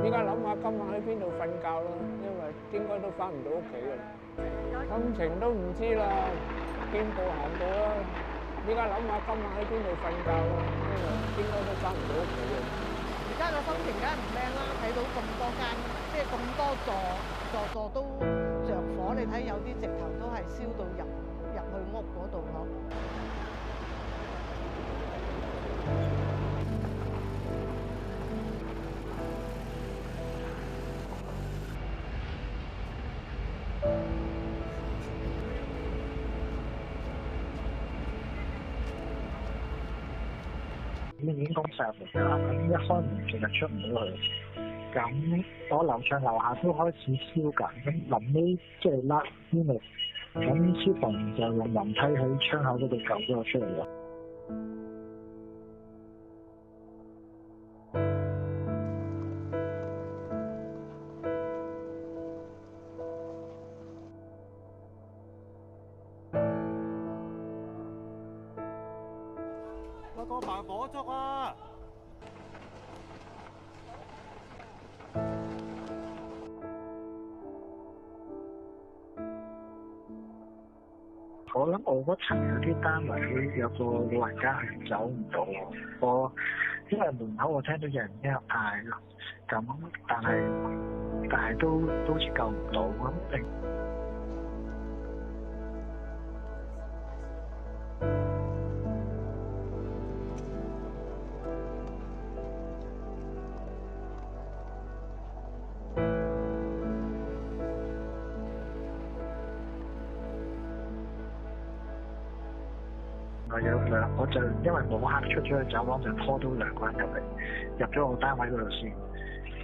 依家諗下今晚喺邊度瞓覺啦，因為應該都翻唔到屋企㗎啦。心情都唔知啦，見步行步啦。依家諗下今晚喺邊度瞓覺啦，因為應該都翻唔到屋企㗎啦。而家個心情梗係唔靚啦，睇到咁多間，即係咁多座都着火，你睇有啲直頭都係燒到入去屋嗰度咯。已經關晒門㗎啦，咁一開門其實出唔到去。咁我樓上樓下都開始燒緊，咁臨尾即係甩煙嚟，咁消防員就用雲梯喺窗口嗰度救咗我出嚟咯。我個棚火燭啊！我諗我嗰層有啲單位有個老人家係走唔到，我因為門口我聽到有人喺度嗌咯，咁但係都好似救唔到咁。我就因為冇客出咗去走廊，就拖到兩個人入咗我單位嗰度先。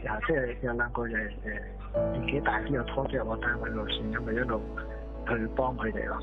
即係有兩個年紀大啲，又拖咗入我單位嗰度先，咁咪一路去幫佢哋咯。